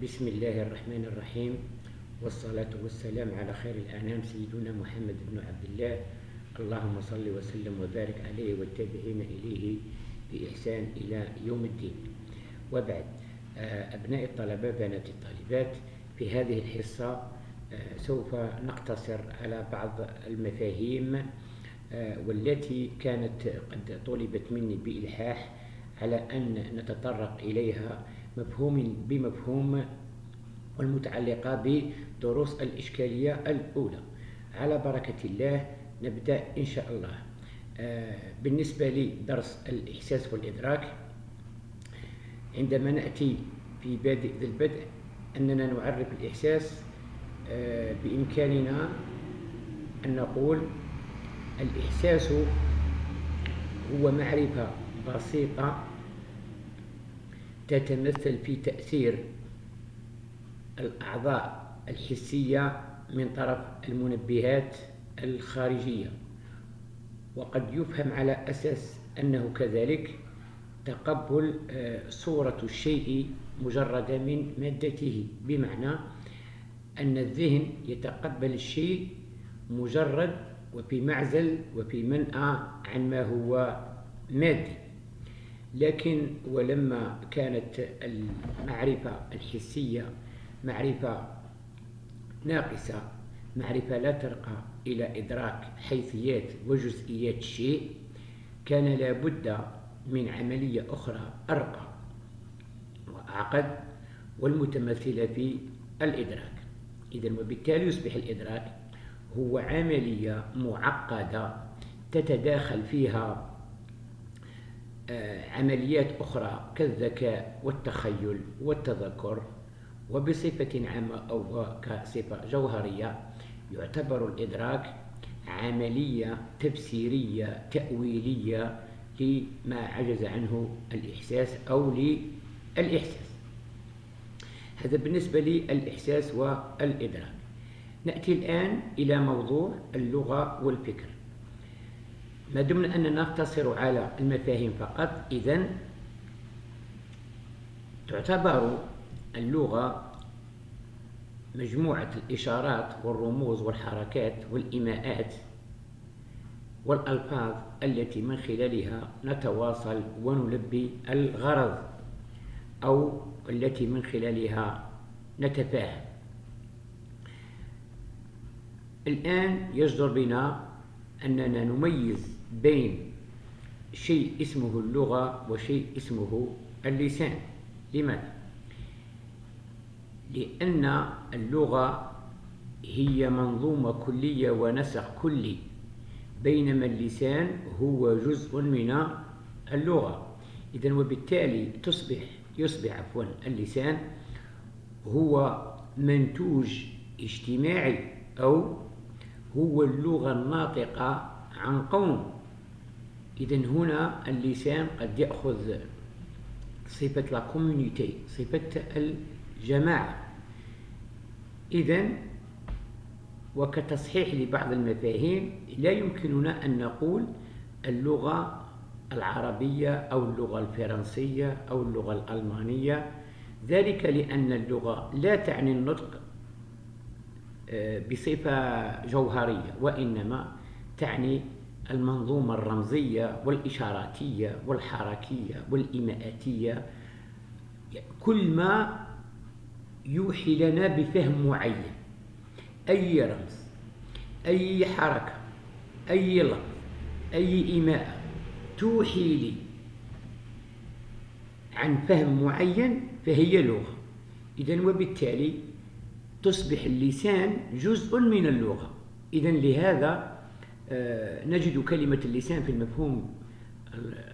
بسم الله الرحمن الرحيم، والصلاة والسلام على خير الأنام سيدنا محمد بن عبد الله. اللهم صل وسلم وبارك عليه والتابعين إليه بإحسان إلى يوم الدين. وبعد، أبناء الطلبة بنات الطالبات، في هذه الحصة سوف نقتصر على بعض المفاهيم والتي كانت قد طلبت مني بإلحاح على أن نتطرق إليها مفهوم بمفهوم، والمتعلقة بدروس الإشكالية الأولى. على بركة الله نبدأ إن شاء الله. بالنسبة لدرس الإحساس والإدراك، عندما نأتي في بادئ ذي البدء أننا نعرف الإحساس، بإمكاننا أن نقول الإحساس هو معرفة بسيطة تتمثل في تأثير الأعضاء الحسية من طرف المنبهات الخارجية، وقد يفهم على أساس أنه كذلك تقبل صورة الشيء مجرد من مادته، بمعنى أن الذهن يتقبل الشيء مجرد وفي معزل وفي منأى عن ما هو مادي. لكن ولما كانت المعرفة الحسية معرفة ناقصة، معرفة لا ترقى إلى إدراك حيثيات وجزئيات الشيء، كان لابد من عملية أخرى أرقى وأعقد، والمتمثلة في الإدراك. إذن وبالتالي يصبح الإدراك هو عملية معقدة تتداخل فيها عمليات أخرى كالذكاء والتخيل والتذكر، وبصفة عامة أو كصفة جوهرية يعتبر الإدراك عملية تفسيرية تأويلية لما عجز عنه الإحساس أو للإحساس. هذا بالنسبة للإحساس والإدراك. نأتي الآن إلى موضوع اللغة والفكر. ما دمنا أننا نقتصر على المفاهيم فقط، إذن تعتبر اللغة مجموعة الإشارات والرموز والحركات والإيماءات والألفاظ التي من خلالها نتواصل ونلبي الغرض، أو التي من خلالها نتفاهم. الآن يجدر بنا أننا نميز بين شيء اسمه اللغة وشيء اسمه اللسان. لماذا؟ لأن اللغة هي منظومة كلية ونسق كلي، بينما اللسان هو جزء من اللغة. إذن وبالتالي يصبح اللسان هو منتوج اجتماعي، أو هو اللغة الناطقة عن قوم. إذن هنا اللسان قد يأخذ صفة لا كوميونيتي، صفة الجماعة. إذن وكتصحيح لبعض المفاهيم، لا يمكننا أن نقول اللغة العربية أو اللغة الفرنسية أو اللغة الألمانية، ذلك لأن اللغة لا تعني النطق بصفة جوهرية، وإنما تعني المنظومة الرمزية والإشاراتية والحركية والإيماءاتية، كل ما يوحي لنا بفهم معين. أي رمز، أي حركة، أي لفظ، أي إيماء توحي لي عن فهم معين فهي لغة. إذن وبالتالي تصبح اللسان جزء من اللغة. إذن لهذا نجد كلمة اللسان في المفهوم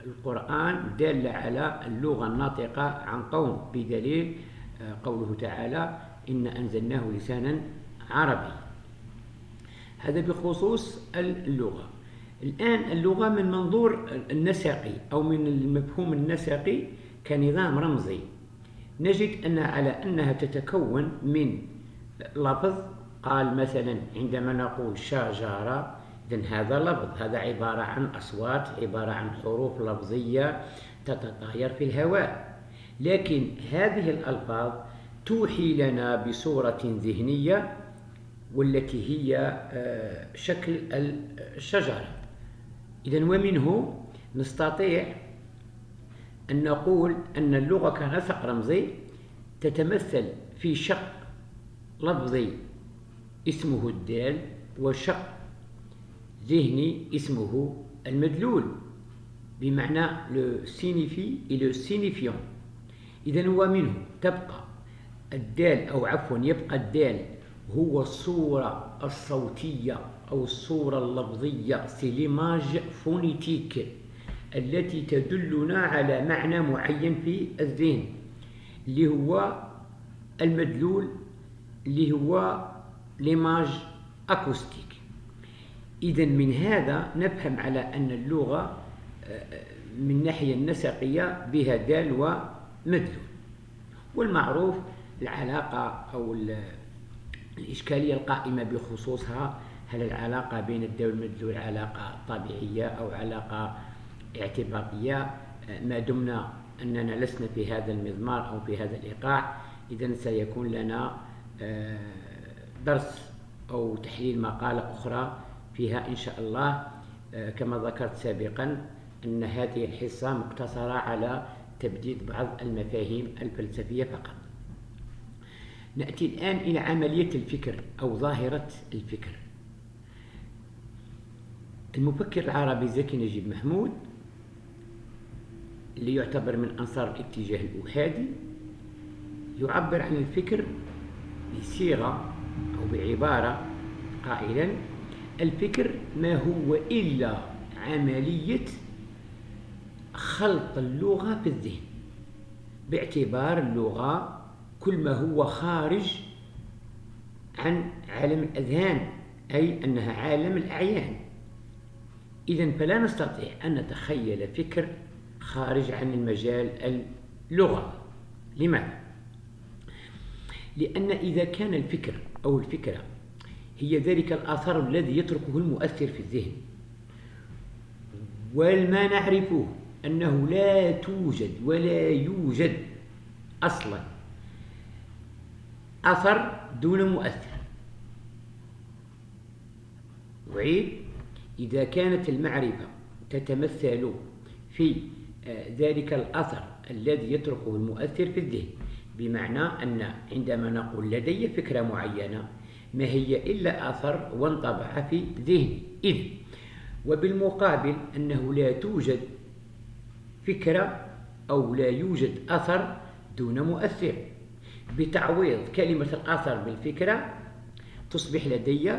القرآن دالة على اللغة الناطقة عن قوم، بدليل قوله تعالى: إن أنزلناه لسانا عربي. هذا بخصوص اللغة. الآن اللغة من منظور النسقي أو من المفهوم النسقي كنظام رمزي، نجد أن على أنها تتكون من لفظ. قال مثلا عندما نقول شجرة، إذن هذا لفظ، هذا عبارة عن أصوات، عبارة عن حروف لفظية تتطاير في الهواء. لكن هذه الألفاظ توحي لنا بصورة ذهنية والتي هي شكل الشجرة. إذن ومنه نستطيع أن نقول أن اللغة كنسق رمزي تتمثل في شق لفظي اسمه الدال، وشق ذهني اسمه المدلول، بمعنى le signifie et le signifiant. إذن ومنه تبقى الدال، أو عفوا يبقى الدال هو الصورة الصوتية أو الصورة اللفظية، سي ليماج فونيتيك التي تدلنا على معنى معين في الذهن، اللي هو المدلول، اللي هو ليماج أكوستيك. إذن من هذا نفهم على أن اللغة من الناحية النسقية بها دال ومدلول. والمعروف العلاقة أو الإشكالية القائمة بخصوصها، هل العلاقة بين الدال والمدلول علاقة طبيعية أو علاقة اعتباطية؟ ما دمنا أننا لسنا في هذا المضمار أو في هذا الإيقاع، إذن سيكون لنا درس أو تحليل مقالة أخرى فيها إن شاء الله. كما ذكرت سابقا أن هذه الحصة مقتصرة على تبديد بعض المفاهيم الفلسفية فقط. نأتي الآن إلى عملية الفكر أو ظاهرة الفكر. المفكر العربي زكي نجيب محمود، اللي يعتبر من أنصار الاتجاه الأحادي، يعبر عن الفكر بصيغة أو بعبارة قائلا: الفكر ما هو إلا عملية خلط اللغة في الذهن، باعتبار اللغة كل ما هو خارج عن عالم الأذهان، أي أنها عالم الأعيان. إذن فلا نستطيع أن نتخيل فكر خارج عن المجال اللغوي. لماذا؟ لأن إذا كان الفكر أو الفكرة هي ذلك الأثر الذي يتركه المؤثر في الذهن، وما نعرفه أنه لا توجد ولا يوجد أصلا أثر دون مؤثر. أعيد: إذا كانت المعرفة تتمثل في ذلك الأثر الذي يتركه المؤثر في الذهن، بمعنى أن عندما نقول لدي فكرة معينة ما هي إلا أثر وانطبع في ذهني. إذن وبالمقابل أنه لا توجد فكرة أو لا يوجد أثر دون مؤثر. بتعويض كلمة الأثر بالفكرة تصبح لدي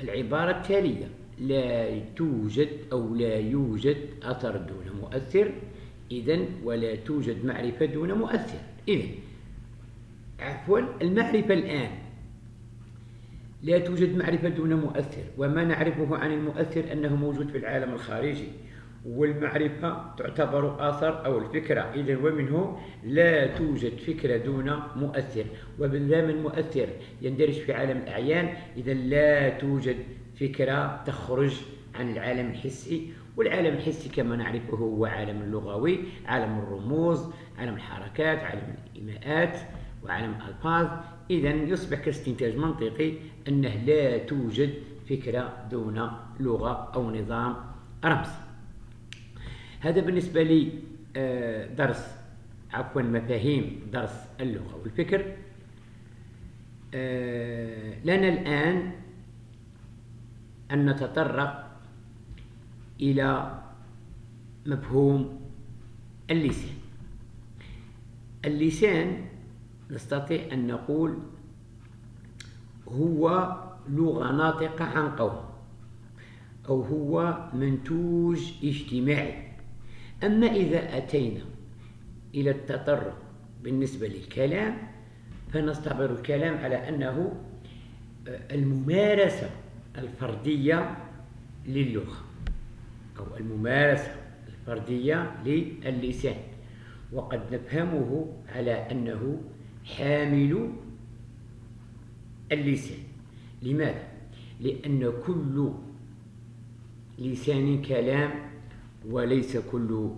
العبارة التالية: لا توجد أو لا يوجد أثر دون مؤثر، إذن ولا توجد معرفة دون مؤثر. إذن عفوا المعرفة الآن لا توجد معرفة دون مؤثر، وما نعرفه عن المؤثر أنه موجود في العالم الخارجي، والمعرفة تعتبر آثر أو الفكرة. إذن ومنه لا توجد فكرة دون مؤثر، وبالذات المؤثر يندرج في عالم الأعيان، إذن لا توجد فكرة تخرج عن العالم الحسي. والعالم الحسي كما نعرفه هو عالم اللغوي، عالم الرموز، عالم الحركات، عالم الإيماءات، وعالم الألفاظ. إذن يصبح كاستنتاج منطقي أنه لا توجد فكرة دون لغة أو نظام رمز. هذا بالنسبة لي مفاهيم درس اللغة والفكر. لنا الآن أن نتطرق إلى مفهوم اللسان. اللسان نستطيع أن نقول هو لغة ناطقة عن قوم، أو هو منتوج اجتماعي. أما إذا أتينا إلى التطرق بالنسبة للكلام، فنستعبر الكلام على أنه الممارسة الفردية للغة أو الممارسة الفردية للسان، وقد نفهمه على أنه حامل اللسان. لماذا؟ لأن كل لسان كلام وليس كل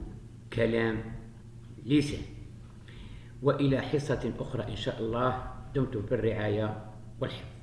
كلام لسان. وإلى حصة أخرى إن شاء الله. دمتم في الرعاية والحفظ.